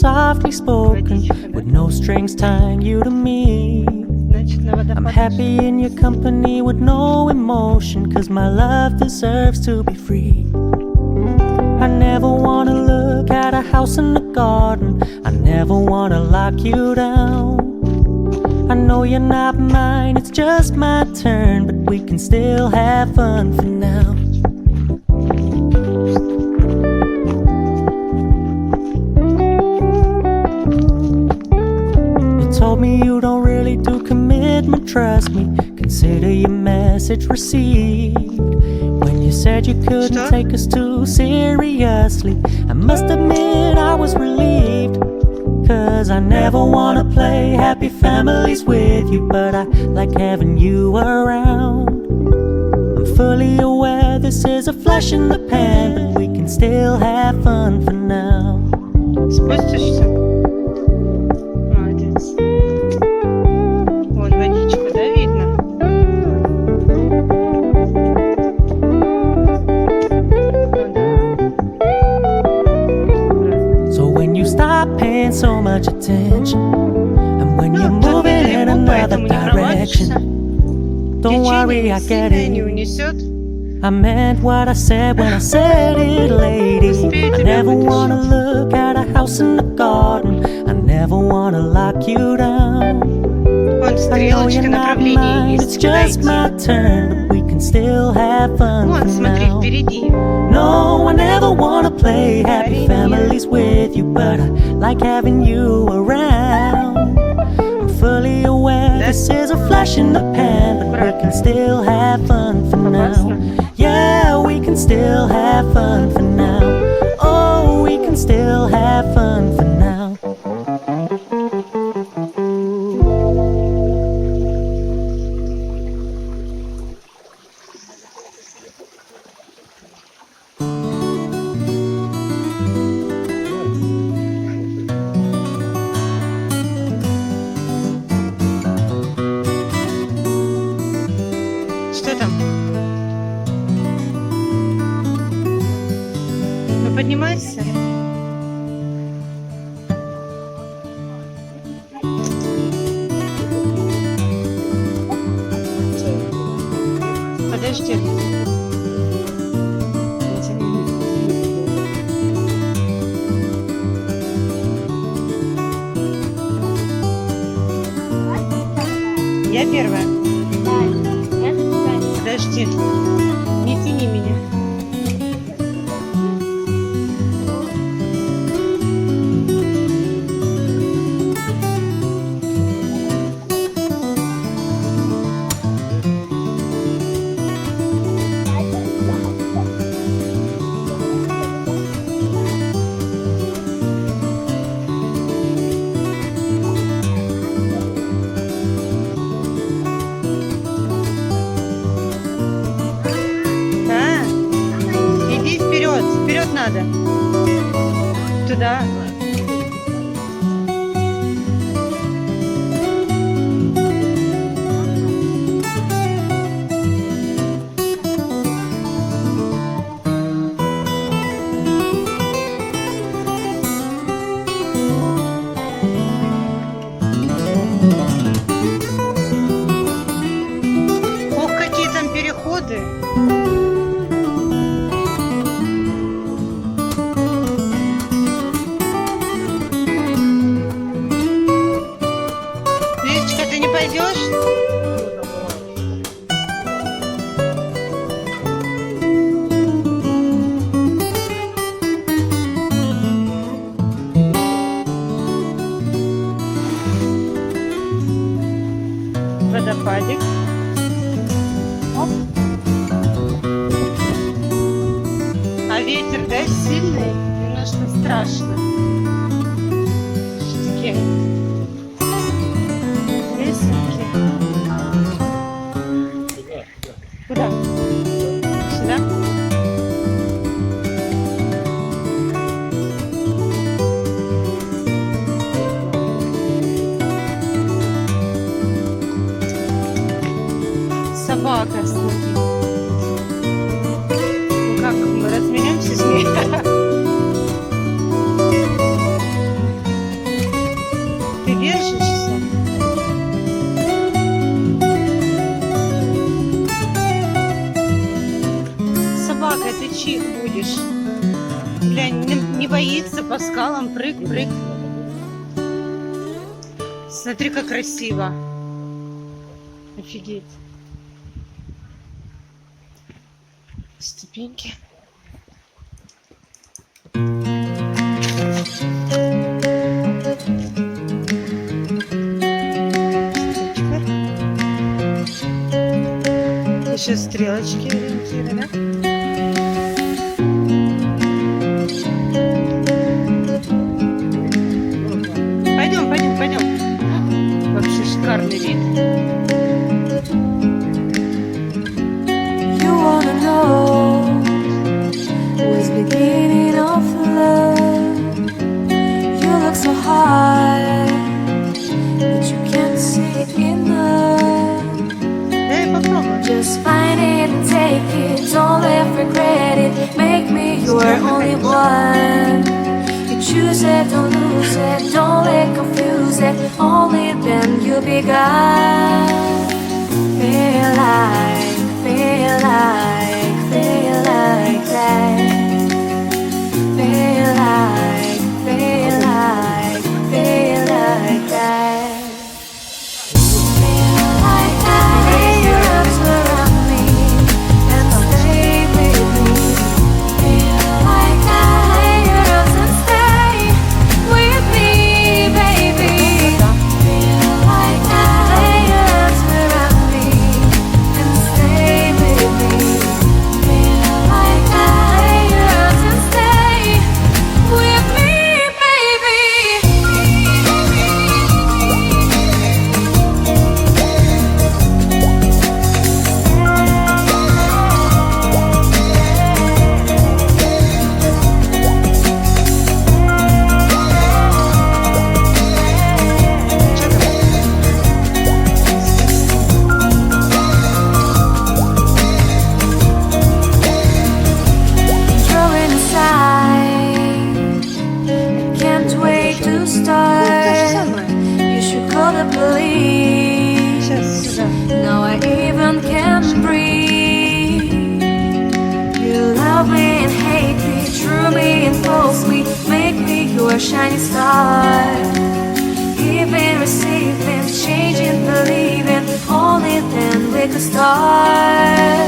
softly spoken, with no strings tying you to me. I'm happy in your company with no emotion, 'cause my love deserves to be free. I never wanna look at a house in the garden, I never wanna lock you down. I know you're not mine, it's just my turn, but we can still have fun for now. You told me you don't really do commitment, trust me, consider your message received. When you said you couldn't take us too seriously, I must admit I was relieved. 'Cause I never wanna play happy families with you, but I like having you around. I'm fully aware this is a flash in the pan, but we can still have fun for now. Спустишься? Молодец. Вон водичку, да, видно? So when you stop paying so much attention, and when you're moving in another direction, don't worry, I get it. I meant what I said when I said it, lady. I never wanna look at a house in the garden, I never wanna lock you down. I know you're not mine, it's just my turn, but we can still have fun for now. No, I never wanna play happy families with you, but I like having you around. I'm fully aware this is a flash in the pan, but we can still have fun for now. Yeah, we can still have fun for now. Oh, we can still have fun for now. Что там? Ну поднимайся. Подожди. Я первая. Подожди, не тяни меня. Вперед надо. Туда. Ох, какие там переходы. Пойдешь? Водопадик. Оп. А ветер, да, сильный? Немножко страшно. Такие лесенки. Куда? Сюда? Собака, смотри. Ну как, мы разменемся с ней? по скалам, прыг-прыг. Смотри, как красиво. Офигеть. Ступеньки. Еще стрелочки ориентиры, да? Пойдем, пойдем, пойдем. Вообще шикарный вид. You wanna know who's beginning of love? You look so high, but you can't see enough. Дай попробуем. Just find it and take it, don't let regret it. Make me your only one. You choose it, don't lose it, don't let confuse it. Only then you'll be God. Feel like that. Feel like that. Feel like that. Lay your arms around me and stay with me. Feel like that. Lay your arms and stay with me, baby. Feel like that. Lay your arms around me and stay with me. Feel like that. Lay your arms and stay with me, baby. Drawing aside, I can't wait to То же start. самое. You should call the police. Сейчас сюда. Now I even can't breathe. You love me and hate me, true me and false me, make me your shining star. Giving, receiving, changing, believing, only then we could start.